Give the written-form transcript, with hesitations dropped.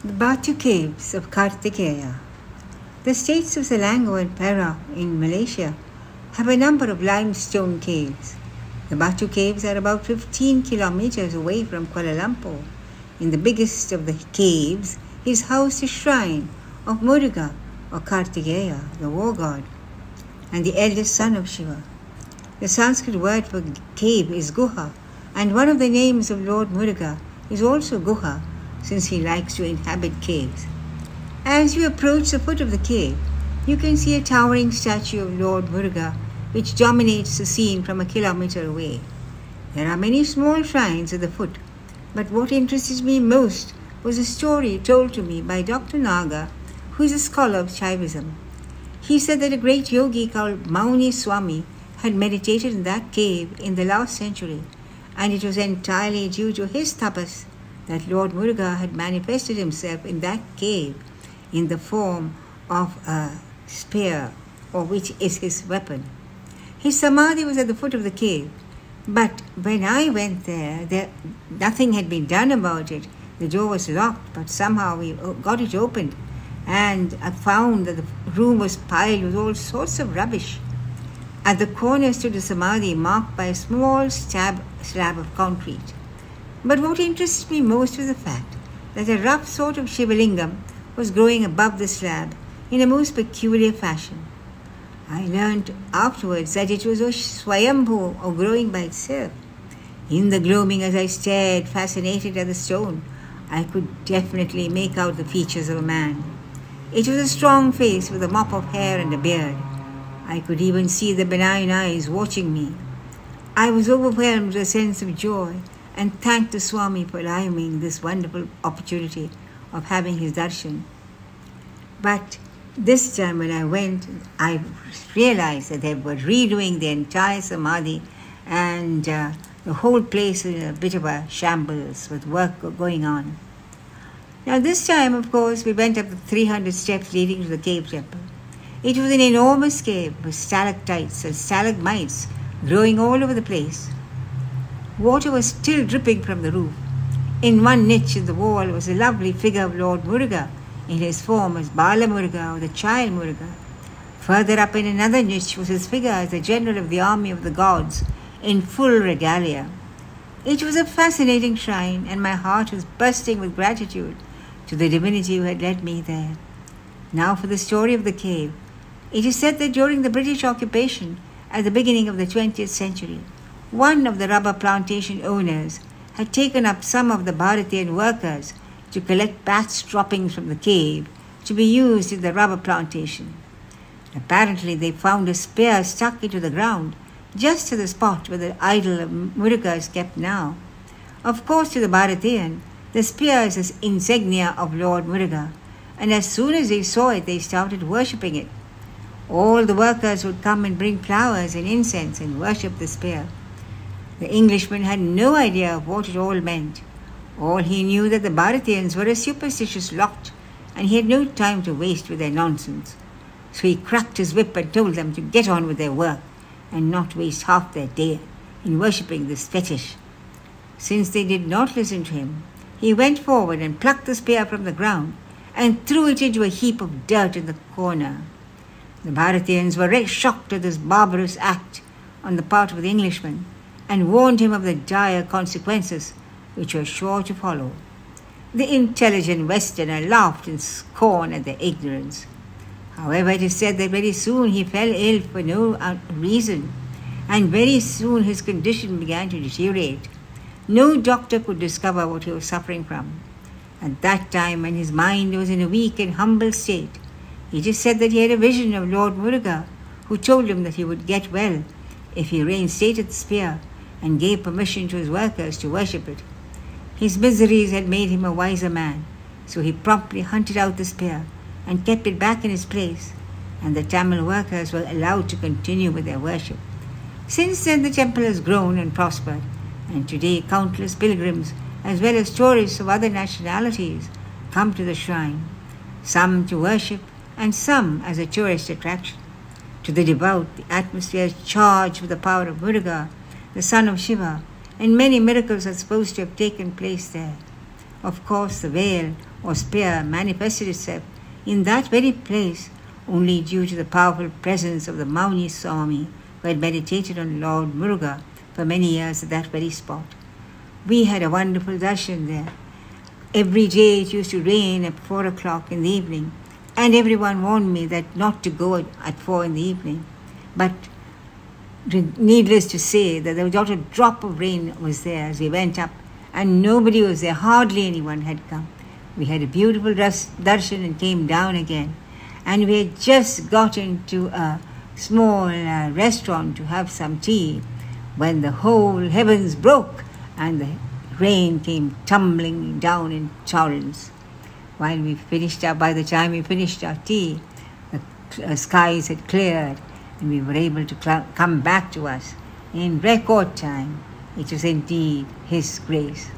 The Batu Caves of Kartikeya. The states of Selangor and Perak in Malaysia have a number of limestone caves. The Batu Caves are about 15 kilometers away from Kuala Lumpur. In the biggest of the caves is housed a shrine of Muruga or Kartikeya, the war god, and the eldest son of Shiva. The Sanskrit word for cave is Guha, and one of the names of Lord Muruga is also Guha, since he likes to inhabit caves. As you approach the foot of the cave, you can see a towering statue of Lord Muruga, which dominates the scene from a kilometer away. There are many small shrines at the foot, but what interested me most was a story told to me by Dr. Naga, who is a scholar of Shaivism. He said that a great yogi called Mauni Swami had meditated in that cave in the last century, and it was entirely due to his tapas that Lord Muruga had manifested himself in that cave in the form of a spear, or which is his weapon. His samadhi was at the foot of the cave, but when I went there, nothing had been done about it. The door was locked, but somehow we got it opened, and I found that the room was piled with all sorts of rubbish. At the corner stood a samadhi marked by a small slab of concrete. But what interested me most was the fact that a rough sort of Shivalingam was growing above the slab in a most peculiar fashion. I learned afterwards that it was a Swayambhu, or growing by itself. In the gloaming, as I stared, fascinated at the stone, I could definitely make out the features of a man. It was a strong face with a mop of hair and a beard. I could even see the benign eyes watching me. I was overwhelmed with a sense of joy and thanked the Swami for allowing me this wonderful opportunity of having his darshan. But this time when I went, I realized that they were redoing the entire samadhi, and the whole place was in a bit of a shambles with work going on. Now this time, of course, we went up the 300 steps leading to the cave temple. It was an enormous cave with stalactites and stalagmites growing all over the place. Water was still dripping from the roof. In one niche in the wall was a lovely figure of Lord Muruga in his form as Bala Muruga, or the child Muruga. Further up in another niche was his figure as the general of the army of the gods in full regalia. It was a fascinating shrine, and my heart was bursting with gratitude to the divinity who had led me there. Now for the story of the cave. It is said that during the British occupation at the beginning of the 20th century, one of the rubber plantation owners had taken up some of the Bharatian workers to collect bats droppings from the cave to be used in the rubber plantation. Apparently they found a spear stuck into the ground just to the spot where the idol of Muruga is kept now. Of course, to the Bharatian, the spear is the insignia of Lord Muruga, and as soon as they saw it, they started worshipping it. All the workers would come and bring flowers and incense and worship the spear. The Englishman had no idea of what it all meant. All he knew that the Bharatians were a superstitious lot, and he had no time to waste with their nonsense. So he cracked his whip and told them to get on with their work and not waste half their day in worshipping this fetish. Since they did not listen to him, he went forward and plucked the spear from the ground and threw it into a heap of dirt in the corner. The Bharatians were shocked at this barbarous act on the part of the Englishman, and warned him of the dire consequences which were sure to follow. The intelligent Westerner laughed in scorn at their ignorance. However, it is said that very soon he fell ill for no reason, and very soon his condition began to deteriorate. No doctor could discover what he was suffering from. At that time, when his mind was in a weak and humble state, it is said that he had a vision of Lord Muruga, who told him that he would get well if he reinstated the spear and gave permission to his workers to worship it. His miseries had made him a wiser man, so he promptly hunted out the spear and kept it back in its place, and the Tamil workers were allowed to continue with their worship. Since then the temple has grown and prospered, and today countless pilgrims, as well as tourists of other nationalities, come to the shrine, some to worship and some as a tourist attraction. To the devout, the atmosphere is charged with the power of Muruga, the son of Shiva, and many miracles are supposed to have taken place there. Of course, the veil, or spear manifested itself in that very place only due to the powerful presence of the Mauni Swami, who had meditated on Lord Muruga for many years at that very spot. We had a wonderful darshan there. Every day it used to rain at 4 o'clock in the evening, and everyone warned me that not to go at 4 in the evening. But needless to say that there was not a drop of rain was there as we went up, and nobody was there, hardly anyone had come. We had a beautiful darshan and came down again, and we had just got into a small restaurant to have some tea when the whole heavens broke and the rain came tumbling down in torrents. By the time we finished our tea, the skies had cleared and we were able to come back to us in record time. It was indeed His grace.